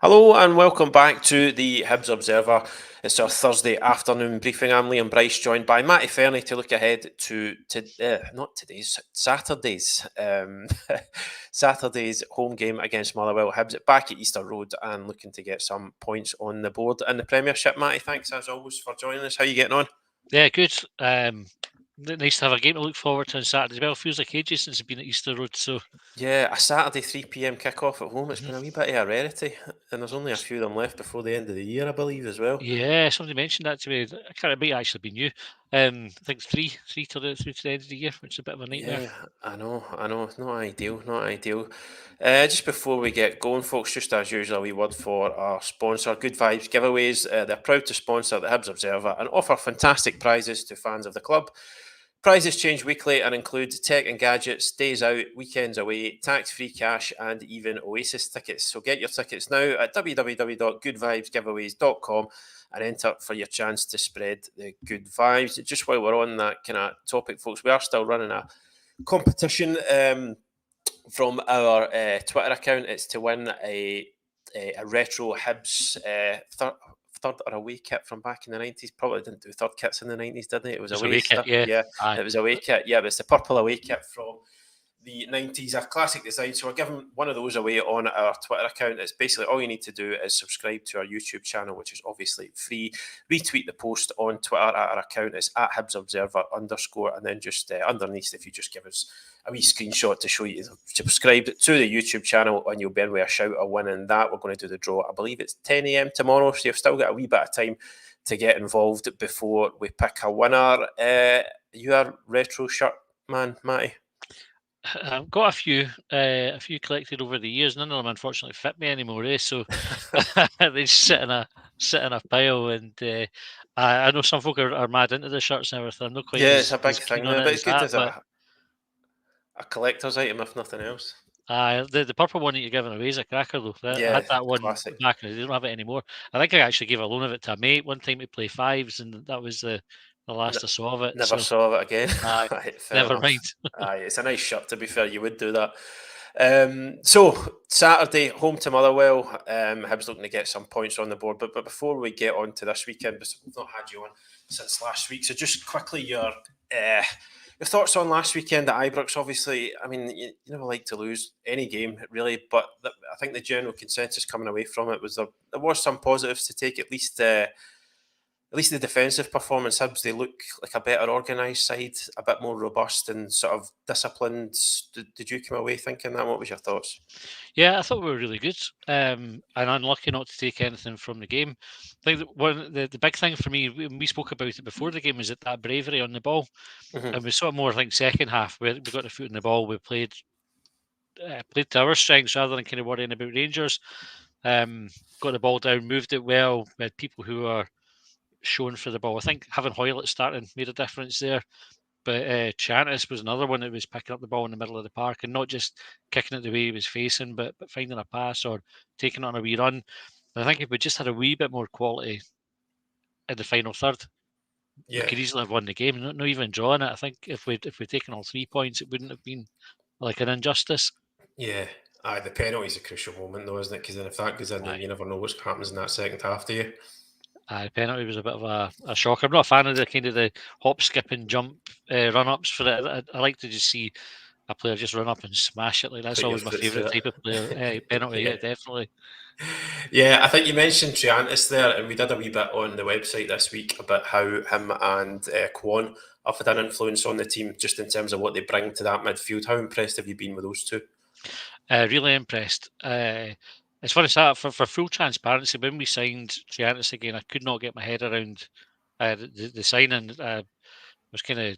Hello and welcome back to the Hibs Observer. It's our Thursday afternoon briefing. I'm Liam Bryce, joined by Matty Fairnie to look ahead to not today's, Saturday's home game against Motherwell. Hibs back at Easter Road and looking to get some points on the board in the Premiership. Matty, thanks as always for joining us. How are you getting on? Yeah, good. Nice to have a game to look forward to on Saturday as well. Feels like ages since I've been at Easter Road, so Yeah, a Saturday 3 p.m. kick-off at home. It's been a wee bit of a rarity, and there's only a few of them left before the end of the year, I believe, as well. yeah, somebody mentioned that to me. I can't. It might actually be new. I think three to the through to the end of the year, which is a bit of a nightmare. Yeah, I know. It's not ideal, not ideal. Just before we get going, folks, just as usual, a wee word for our sponsor, Good Vibes Giveaways. They're proud to sponsor the Hibs Observer and offer fantastic prizes to fans of the club. Prizes change weekly and include tech and gadgets, days out, weekends away, tax-free cash, and even Oasis tickets. So get your tickets now at www.goodvibesgiveaways.com and enter for your chance to spread the good vibes. Just while we're on that kind of topic, folks, we are still running a competition from our Twitter account. It's to win a retro Hibs third or away kit from back in the 90s. Probably didn't do third kits in the 90s, did it? It was It's away a kit, stuff. yeah. Yeah, Aye. it was away kit. Yeah, but it's the purple away kit from the 90s, a classic design. So we're giving one of those away on our Twitter account. It's basically all you need to do is subscribe to our YouTube channel, which is obviously free. Retweet the post on Twitter at our account. It's at Hibs Observer _, and then just underneath, if you just give us a wee screenshot to show you subscribed to the YouTube channel, and you'll be in with a shout of winning that. We're going to do the draw. I believe it's 10 a.m. tomorrow, so you've still got a wee bit of time to get involved before we pick a winner. You are retro shirt man, Matty. I've got a few collected over the years. None of them unfortunately fit me anymore, So they just sit in a pile, and I know some folk are mad into the shirts and everything. I'm not quite Yeah, it's a big as keen thing on now, it but as it's good that, as but a collector's item, if nothing else. the purple one that you're giving away is a cracker though. I Yeah, had that one classic. back, and I don't have it anymore. I think I actually gave a loan of it to a mate one time to play fives, and that was the last I saw of it. Never So saw it again. aye, Right, fair never enough. mind. Aye, it's a nice shirt, to be fair. You would do that. So Saturday, home to Motherwell. Hibs looking to get some points on the board. But before we get on to this weekend, because we've not had you on since last week, so just quickly your thoughts on last weekend at Ibrox. Obviously, I mean, you never like to lose any game, really, but I think the general consensus coming away from it was there was some positives to take, at least the defensive performance. Hibs, they look like a better organised side, a bit more robust and sort of disciplined. Did you come away thinking that? What was your thoughts? Yeah, I thought we were really good, and unlucky not to take anything from the game. I think that the big thing for me, we spoke about it before the game, is that bravery on the ball, Mm-hmm. and we saw more. I think second half we got the foot in the ball. We played to our strengths rather than kind of worrying about Rangers. Got the ball down, moved it well. We had people who are shown for the ball. I think having Hoylett starting made a difference there. But Chantis was another one that was picking up the ball in the middle of the park and not just kicking it the way he was facing, but finding a pass or taking it on a wee run. And I think if we just had a wee bit more quality in the final third, we Yeah, could easily have won the game. Not even drawing it. I think if we'd taken all 3 points, it wouldn't have been like an injustice. yeah. Aye, the penalty's a crucial moment, though, isn't it? Because then if that goes in, then Aye. you never know what happens in that second half, do you? Penalty was a bit of a shock. I'm not a fan of the kind of the hop, skip, and jump run ups for it. I like to just see a player just run up and smash it. Like that's Put your always my foot through favourite it. type of player. Penalty, Yeah. yeah, definitely. Yeah, I think you mentioned Triantis there, and we did a wee bit on the website this week about how him and Kwon have had an influence on the team just in terms of what they bring to that midfield. How impressed have you been with those two? Really impressed. It's funny that for full transparency, when we signed Triantis again, I could not get my head around the signing. I was kind of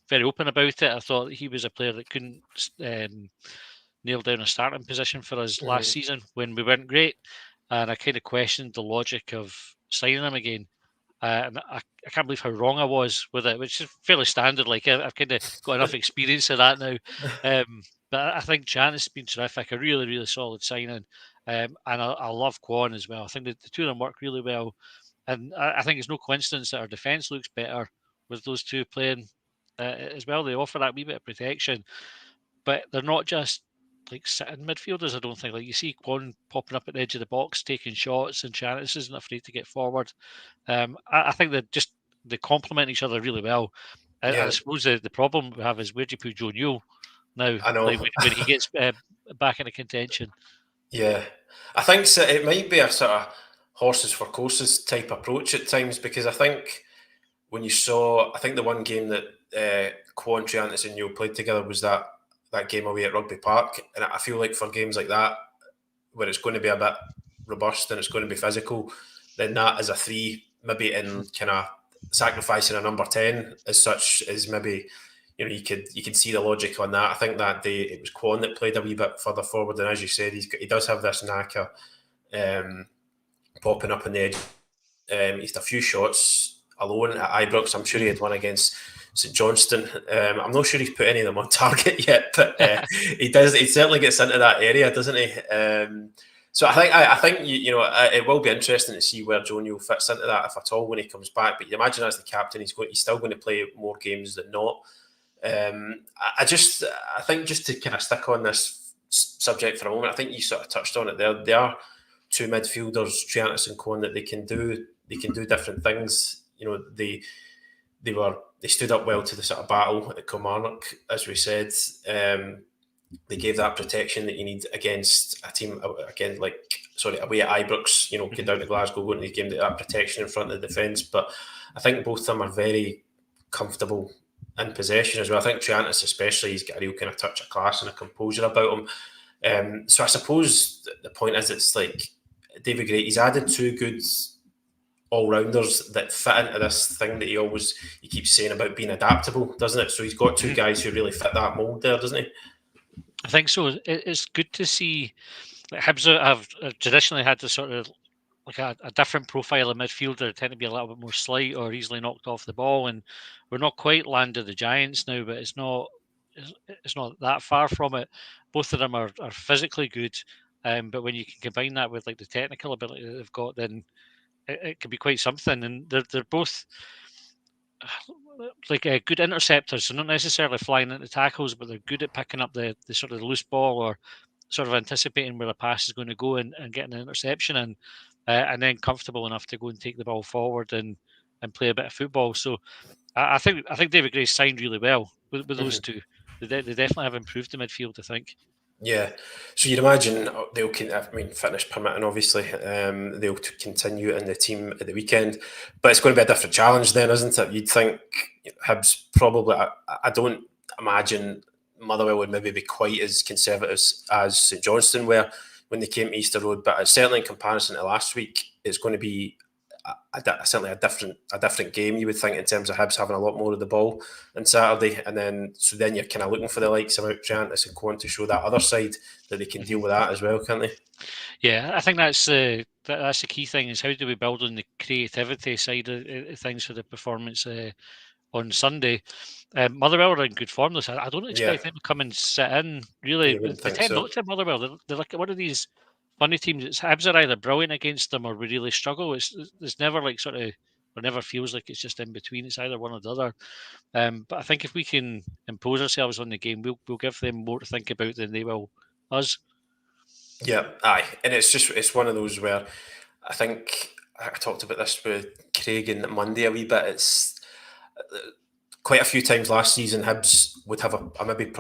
very open about it. I thought he was a player that couldn't nail down a starting position for us last Mm-hmm. season when we weren't great, and I kind of questioned the logic of signing him again. And I can't believe how wrong I was with it, which is fairly standard. Like I've kind of got enough experience of that now. But I think Chan has been terrific, a really, really solid signing. And I love Kwon as well. I think the two of them work really well. And I think it's no coincidence that our defence looks better with those two playing as well. They offer that wee bit of protection, but they're not just like sitting midfielders. I don't think, like, you see Kwon popping up at the edge of the box, taking shots, and Chanis isn't afraid to get forward. I think that just they complement each other really well. I Yeah, suppose the problem we have is where do you put Joe Newell now, I know. like when he gets back into contention? Yeah, I think so. It might be a sort of horses for courses type approach at times, because I think when you saw, I think the one game that Kwon, Triantis and Newell played together was that game away at Rugby Park, and I feel like for games like that where it's going to be a bit robust and it's going to be physical, then that as a three, maybe in kind of sacrificing a number 10 as such, is maybe, you could see the logic on that. I think that day it was Kwon that played a wee bit further forward, and as you said, he does have this knack of popping up on the edge. He's had a few shots alone at Ibrox. I'm sure he had one against St Johnstone. I'm not sure he's put any of them on target yet, but he does. He certainly gets into that area, doesn't he? So I think it will be interesting to see where Joe Newell fits into that, if at all, when he comes back. But you imagine as the captain, he's still going to play more games than not. I think just to kind of stick on this subject for a moment, I think you sort of touched on it there. They are two midfielders, Triantis and Kwon, that they can do different things. They stood up well to the sort of battle at Kilmarnock, as we said. They gave that protection that you need against a team again, away at Ibrox. Get down to Glasgow, going to the game, that protection in front of the defence. But I think both of them are very comfortable in possession as well. I think Triantis especially, he's got a real kind of touch of class and a composure about him. So I suppose the point is, it's like David Gray, he's added two good all-rounders that fit into this thing that he keeps saying about being adaptable, doesn't it? So he's got two guys who really fit that mould there, doesn't he? I think so. It's good to see. Like, Hibs have traditionally had this sort of like a different profile of midfielder, tend to be a little bit more slight or easily knocked off the ball, and we're not quite land of the giants now, but it's not that far from it. Both of them are physically good, but when you can combine that with like the technical ability that they've got, then it can be quite something. And they're both like good interceptors, so not necessarily flying into tackles, but they're good at picking up the sort of loose ball or sort of anticipating where the pass is going to go and getting an interception and then comfortable enough to go and take the ball forward and play a bit of football. So I think David Gray's signed really well with those two. They definitely have improved the midfield, I think. Yeah, so you'd imagine fitness permitting, obviously, they'll continue in the team at the weekend, but it's going to be a different challenge then, isn't it? You'd think Hibs probably, I don't imagine Motherwell would maybe be quite as conservative as St Johnstone were when they came to Easter Road, but certainly in comparison to last week, it's going to be certainly a different game, you would think, in terms of Hibs having a lot more of the ball on Saturday, and then you're kind of looking for the likes of Triantis and Kwon to show that other side that they can deal with that as well, can't they? Yeah, I think that's the key thing, is how do we build on the creativity side of things for the performance on Sunday. Motherwell are in good form this. I don't expect them to come and sit in. Really, they tend not to. Motherwell, they're like one of these funny teams. It's Hibs are either brilliant against them or we really struggle. It's never like sort of, or never feels like it's just in between. It's either one or the other. But I think if we can impose ourselves on the game, we'll give them more to think about than they will us. Yeah, aye, and it's one of those where I think I talked about this with Craig on Monday a wee bit. It's quite a few times last season Hibs would have a maybe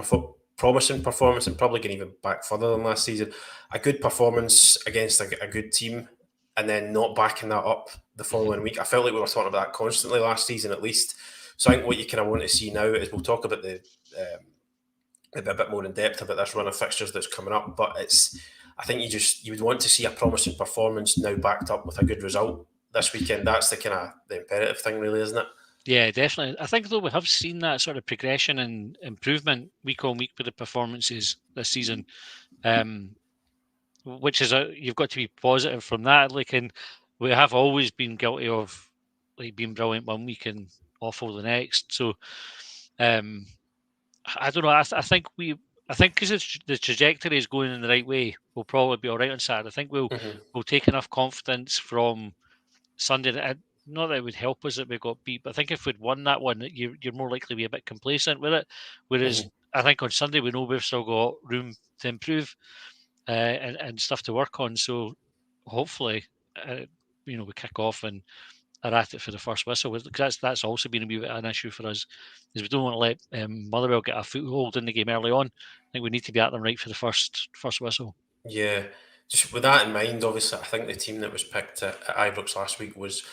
promising performance, and probably going even back further than last season, a good performance against a good team, and then not backing that up the following week. I felt like we were talking about that constantly last season, at least. So I think what you kind of want to see now is, we'll talk about maybe a bit more in depth about this run of fixtures that's coming up, but I think you would want to see a promising performance now backed up with a good result this weekend. That's the kind of the imperative thing, really, isn't it? Yeah, definitely. I think, though, we have seen that sort of progression and improvement week on week with the performances this season, which is you've got to be positive from that. Like, and we have always been guilty of like being brilliant one week and awful the next. So, I don't know. I think because the trajectory is going in the right way, we'll probably be all right on Saturday. I think we'll take enough confidence from Sunday that not that it would help us that we got beat, but I think if we'd won that one, you're more likely to be a bit complacent with it. Whereas I think on Sunday we know we've still got room to improve and stuff to work on. So hopefully, we kick off and are at it for the first whistle, because that's also been a wee bit an issue for us, is we don't want to let Motherwell get a foothold in the game early on. I think we need to be at them right for the first whistle. Yeah, just with that in mind, obviously, I think the team that was picked at Ibrox last week was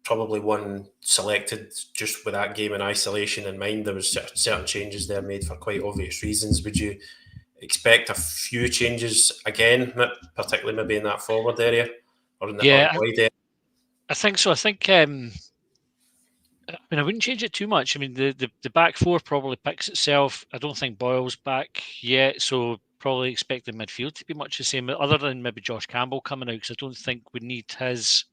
probably one selected just with that game in isolation in mind. There was certain changes there made for quite obvious reasons. Would you expect a few changes again, particularly maybe in that forward area or in the Yeah, wide area? I think so. I think I wouldn't change it too much. I mean, the back four probably picks itself. I don't think Boyle's back yet, so probably expect the midfield to be much the same, other than maybe Josh Campbell coming out, because I don't think we need his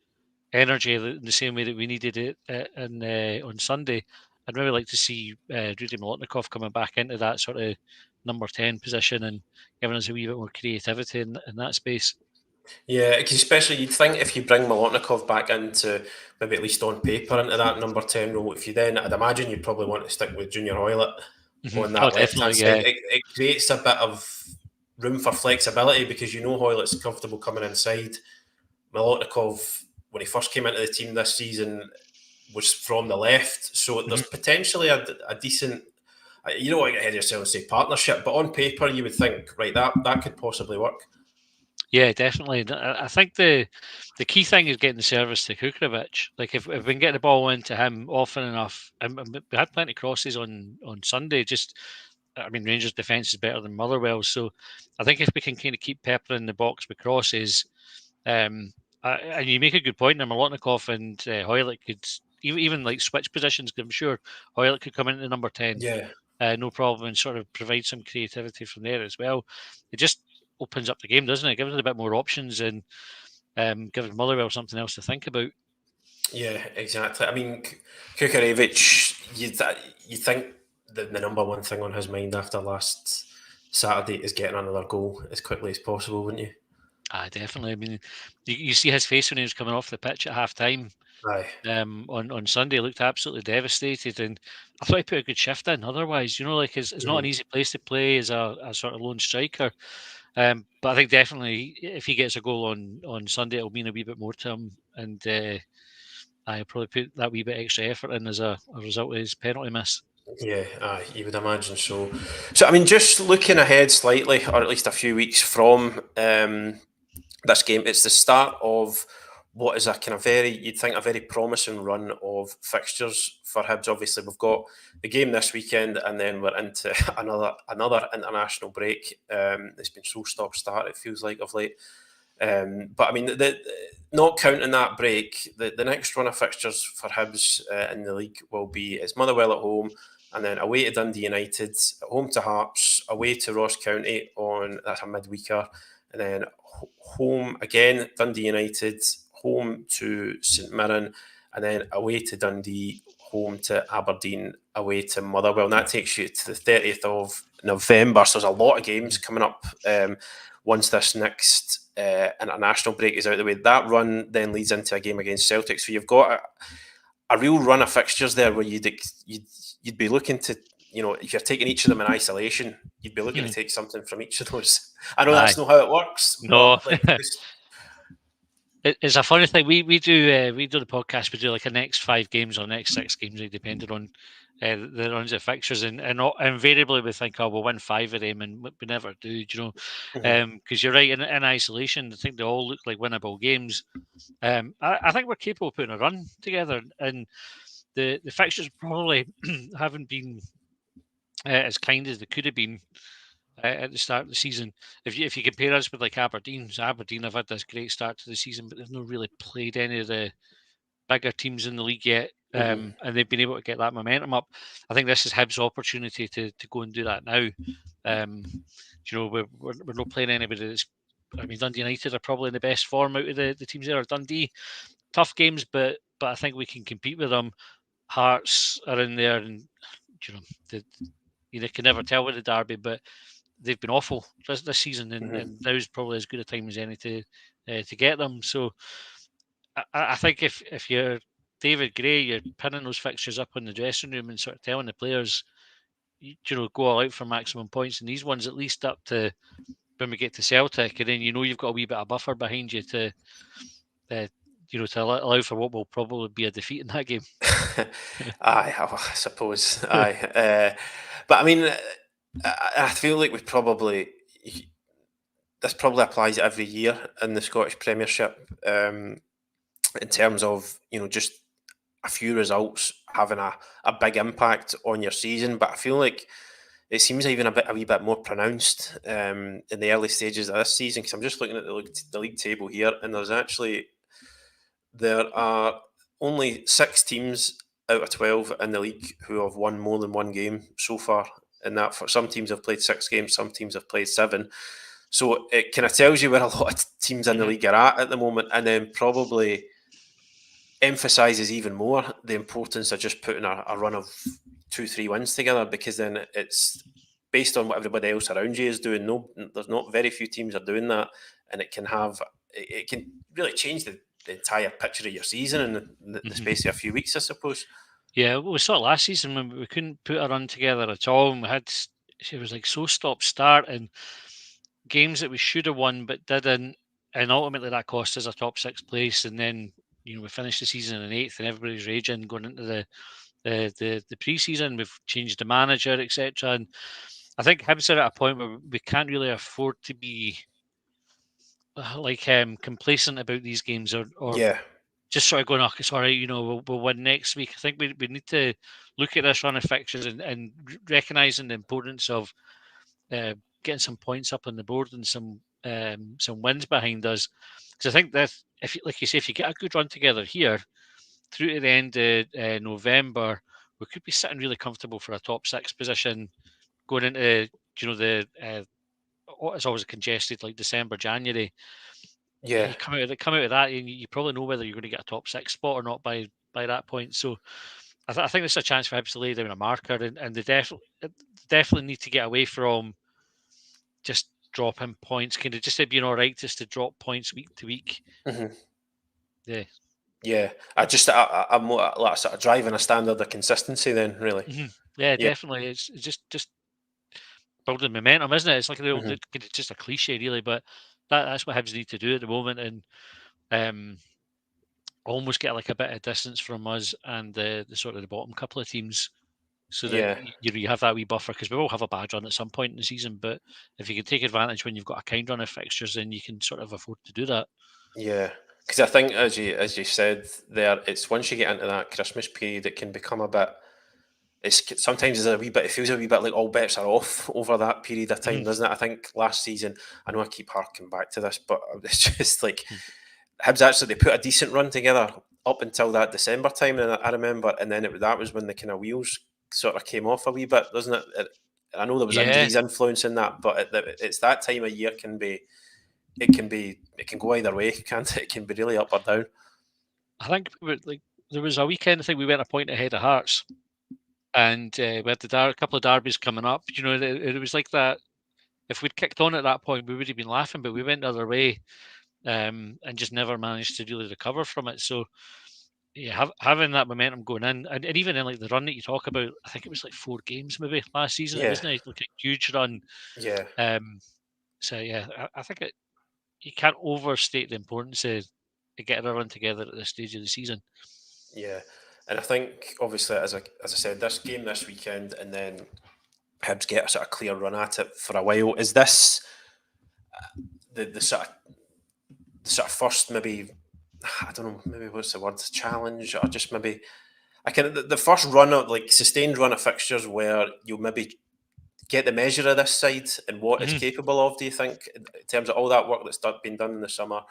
energy in the same way that we needed it on Sunday. I'd maybe like to see Rudy Molotnikov coming back into that sort of number 10 position and giving us a wee bit more creativity in that space. Yeah, because especially you'd think if you bring Molotnikov back into maybe at least on paper into that number 10 role, if you then, I'd imagine you'd probably want to stick with Junior Hoylett on Oh, that left hand definitely, side. yeah. It creates a bit of room for flexibility because Hoylett's comfortable coming inside. Molotnikov, when he first came into the team this season, was from the left, so there's potentially a decent. You don't want to get ahead of yourself and say partnership, but on paper you would think, right, that could possibly work. Yeah, definitely. I think the key thing is getting the service to Kukovic. Like if we can get the ball into him often enough, and we had plenty of crosses on Sunday. Just, I mean, Rangers' defence is better than Motherwell, so I think if we can kind of keep peppering the box with crosses, and you make a good point there, Molotnikov and Hoylett could even like switch positions. I'm sure Hoylett could come into number 10, Yeah. no problem, and sort of provide some creativity from there as well. It just opens up the game, doesn't it? Gives it a bit more options and gives Motherwell something else to think about. Yeah, exactly. I mean, Kukorevic, you think the number one thing on his mind after last Saturday is getting another goal as quickly as possible, wouldn't you? Definitely. I mean, you see his face when he was coming off the pitch at half time. Aye. On Sunday, looked absolutely devastated, and I thought he put a good shift in. Otherwise, like it's not an easy place to play as a sort of lone striker. But I think definitely if he gets a goal on Sunday, it'll mean a wee bit more to him, and I'll probably put that wee bit extra effort in as a result of his penalty miss. Yeah, you would imagine so. So, I mean, just looking ahead slightly, or at least a few weeks from this game, it's the start of what is a kind of you'd think, a very promising run of fixtures for Hibs. Obviously, we've got the game this weekend, and then we're into another international break. It's been so stop-start, it feels like, of late. But I mean, not counting that break, the next run of fixtures for Hibs in the league will be it's Motherwell at home, and then away to Dundee United, home to Hearts, away to Ross County that's a midweeker, and then home again Dundee United, home to St Mirren, and then away to Dundee, home to Aberdeen, away to Motherwell. And that takes you to the 30th of November. So there's a lot of games coming up once this next international break is out of the way. That run then leads into a game against Celtic. So you've got a real run of fixtures there where you'd be looking to, if you're taking each of them in isolation, you'd be looking to take something from each of those. I know that's not how it works. No. But It's a funny thing. We do the podcast. We do like a next 5 games or next 6 games, depending on the runs of fixtures, and invariably we think, oh, we'll win 5 of them, and we never do. Because you're right. In isolation, I think they all look like winnable games. I think we're capable of putting a run together, and the fixtures probably haven't been as kind as they could have been at the start of the season. If you compare us with like Aberdeen, so Aberdeen have had this great start to the season, but they've not really played any of the bigger teams in the league yet, and they've been able to get that momentum up. I think this is Hibs' opportunity to go and do that now. We're not playing anybody that's. I mean, Dundee United are probably in the best form out of the teams there. Or Dundee, tough games, but I think we can compete with them. Hearts are in there, and you can never tell with the derby, but they've been awful this season, and now's probably as good a time as any to get them. So I think if you're David Gray, you're pinning those fixtures up in the dressing room and sort of telling the players go all out for maximum points, and these ones at least up to when we get to Celtic, and then you've got a wee bit of buffer behind you to to allow for what will probably be a defeat in that game. I suppose. But I mean, I feel like this probably applies every year in the Scottish Premiership, in terms of just a few results having a big impact on your season. But I feel like it seems even a wee bit more pronounced in the early stages of this season, because I'm just looking at the league table here, and there are only 6 teams out of 12 in the league who have won more than one game so far. And that, for some teams have played 6 games, some teams have played 7. So it kind of tells you where a lot of teams in the league are at the moment, and then probably emphasises even more the importance of just putting a run of 2-3 wins together, because then it's based on what everybody else around you is doing. No, there's not very few teams are doing that, and it can really change the entire picture of your season in the space of a few weeks, I suppose. Yeah, we saw it last season when we couldn't put a run together at all, and it was like so stop start, and games that we should have won but didn't, and ultimately that cost us a top 6 place, and then we finished the season in 8th, and everybody's raging going into the pre-season. We've changed the manager, etc., and I think Hibs are at a point where we can't really afford to be complacent about these games, or Yeah. just sort of going, okay, sorry, we'll win next week. I think we need to look at this run of fixtures and recognising the importance of getting some points up on the board and some wins behind us. Because I think that if you get a good run together here through to the end of November, we could be sitting really comfortable for a top 6 position going into the it's always congested like December, January. Yeah. You come out of that, and you probably know whether you're going to get a top 6 spot or not by that point. So I think there's a chance for Hibs to lay down a marker, and they definitely need to get away from just dropping points, kind of just being all right just to drop points week to week. Mm-hmm. Yeah. Yeah. I'm more like sort of driving a standard of consistency then, really. Mm-hmm. Yeah, Yeah. definitely. It's just building momentum, isn't it? It's like Mm-hmm. it's just a cliche, really, but that's what Hibs need to do at the moment, and almost get like a bit of distance from us and the sort of the bottom couple of teams, so that Yeah. you have that wee buffer, because we will have a bad run at some point in the season. But if you can take advantage when you've got a kind run of fixtures, then you can sort of afford to do that. Yeah. Because I think, as you said there, it's once you get into that Christmas period, it can become a bit. Sometimes there's a wee bit. It feels a wee bit like all bets are off over that period of time, Mm-hmm. doesn't it? I think last season, I know I keep harking back to this, but it's just like Hibs actually they put a decent run together up until that December time, and I remember, and then that was when the kind of wheels sort of came off a wee bit, doesn't it? I know there was Yeah, injuries influencing that, but it's that time of year it can go either way, can't it? It can be really up or down. I think there was a weekend. I think we went a point ahead of Hearts, and we had a couple of derbies coming up. It was like that. If we'd kicked on at that point, we would have been laughing, but we went the other way, and just never managed to really recover from it. So yeah, having that momentum going in, and even in like the run that you talk about, I think it was like 4 games maybe last season. It Yeah, wasn't like a huge run. yeah, So yeah, I think you can't overstate the importance of getting a run together at this stage of the season. yeah. And I think obviously, as I said, this game this weekend, and then Hibs get a sort of clear run at it for a while. Is this the sort of first, maybe, I don't know, maybe what's the word, challenge, or just maybe I can the first run of like sustained run of fixtures where you'll maybe get the measure of this side and what it's Mm-hmm. capable of? Do you think, in terms of all that work that's been done in the summer?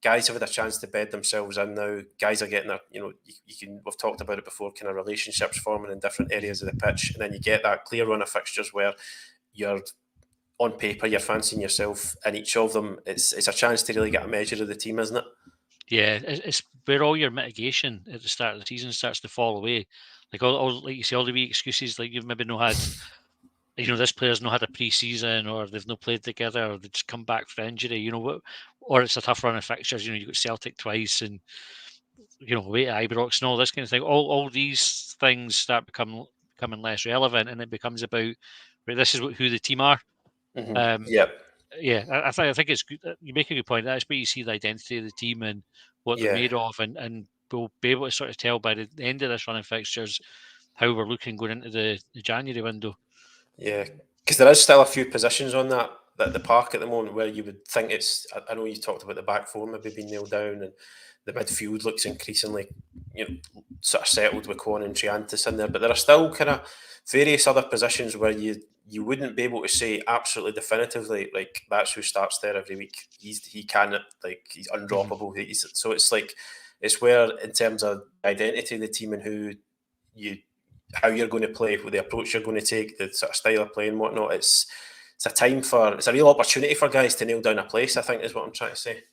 Guys have had a chance to bed themselves in now. Guys are getting we've talked about it before, kind of relationships forming in different areas of the pitch, and then you get that clear run of fixtures where you're on paper, you're fancying yourself in each of them. It's a chance to really get a measure of the team, isn't it? Yeah, it's where all your mitigation at the start of the season starts to fall away. Like all like you say, all the wee excuses, like you've maybe not had, this player's not had a pre-season, or they've not played together, or they just come back for injury. Or it's a tough run of fixtures. You've got Celtic twice, and away at Ibrox and all this kind of thing. All these things start become becoming less relevant, and it becomes about this is who the team are. Yeah, I think it's good. You make a good point. That's where you see the identity of the team and what they're made of, and we'll be able to sort of tell by the end of this run of fixtures how we're looking going into the January window. Yeah, because there is still a few positions on that the park at the moment where you would think it's. I know you talked about the back four maybe being nailed down, and the midfield looks increasingly, sort of settled with Kwon and Triantis in there. But there are still kind of various other positions where you wouldn't be able to say absolutely definitively like that's who starts there every week. He can, like, he's undroppable. So it's like it's where in terms of identity of the team and how you're going to play, with the approach you're going to take, the sort of style of play and whatnot. It's a real opportunity for guys to nail down a place, I think, is what I'm trying to say.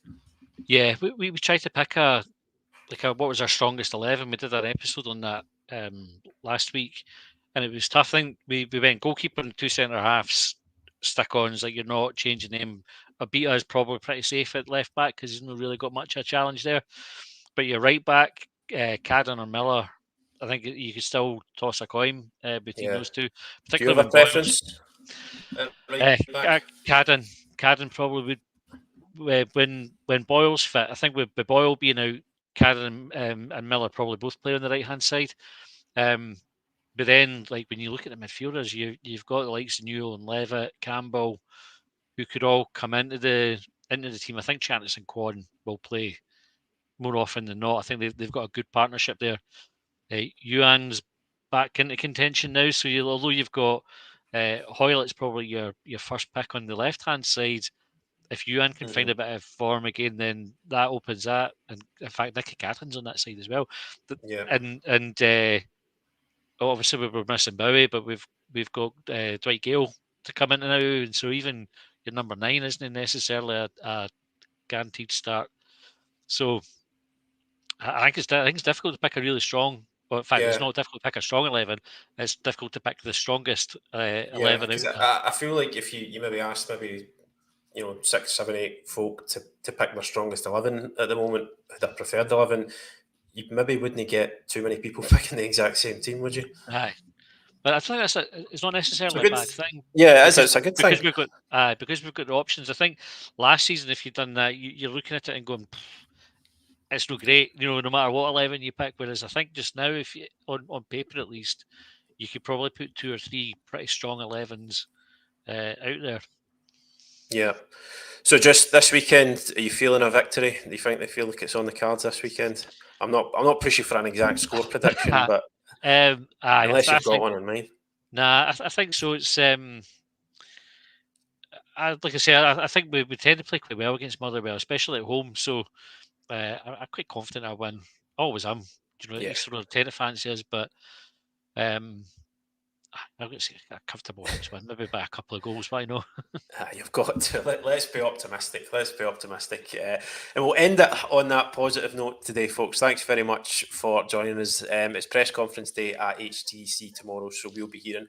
Yeah, we tried to pick what was our strongest 11. We did an episode on that last week, and it was tough. I think we went goalkeeper and 2 centre halves, stick-ons, like you're not changing them. Abita is probably pretty safe at left back because he's not really got much of a challenge there. But your right back, Cadden or Miller, I think you could still toss a coin between those two. Do you have a preference? Cadden probably would. When Boyle's fit, I think with Boyle being out, Cadden and Miller probably both play on the right hand side. But then, like when you look at the midfielders, you've got the likes of Newell and Levitt, Campbell, who could all come into the team. I think Chantis and Kwon will play more often than not. I think they've got a good partnership there. Yuan's back into contention now, so although you've got Hoylett's probably your first pick on the left hand side. If Yuan can find a bit of form again, then that opens that. And in fact, Nicky Catton's on that side as well. And obviously we were missing Bowie, but we've got Dwight Gale to come in now, and so even your number 9 isn't necessarily a guaranteed start. So I think it's difficult to pick a really strong. Well, in fact, it's not difficult to pick a strong 11. It's difficult to pick the strongest 11 out there. I feel like if you maybe asked 6, 7, 8 folk to pick their strongest 11 at the moment, their preferred 11, you maybe wouldn't get too many people picking the exact same team, would you? Aye. But I think it's not necessarily a bad thing. Yeah, it's a good thing. Because we've got the options. I think last season, if you'd done that, you're looking at it and going, it's no great, no matter what 11 you pick. Whereas I think just now, if you on paper at least, you could probably put 2 or 3 pretty strong 11s out there. Yeah. So just this weekend, are you feeling a victory? Do you think they feel like it's on the cards this weekend? I'm not pushing for an exact score prediction, but unless you've got one in mind. Nah, I think so. It's like I say, I think we tend to play quite well against Motherwell, especially at home. So I'm quite confident I'll win. Always am. It's sort of tend to fancy us, but I'm going to say a comfortable Hibs win, maybe by a couple of goals, but I know. You've got to. Let's be optimistic. And we'll end it on that positive note today, folks. Thanks very much for joining us. It's press conference day at HTC tomorrow, so we'll be hearing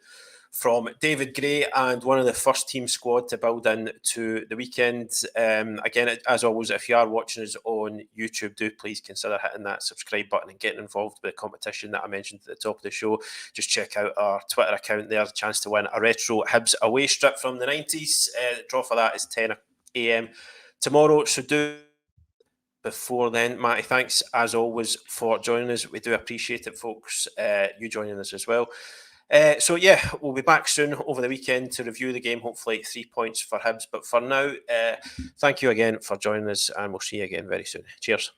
from David Gray and one of the first team squad to build in to the weekend. Again, as always, if you are watching us on YouTube, do please consider hitting that subscribe button and getting involved with the competition that I mentioned at the top of the show. Just check out our Twitter account there, a chance to win a retro Hibs away strip from the 90s. The draw for that is 10 a.m. tomorrow, so do before then. Matty, thanks as always for joining us. We do appreciate it, folks. You joining us as well. So yeah, we'll be back soon over the weekend to review the game, hopefully 3 points for Hibs. But for now, thank you again for joining us, and we'll see you again very soon. Cheers.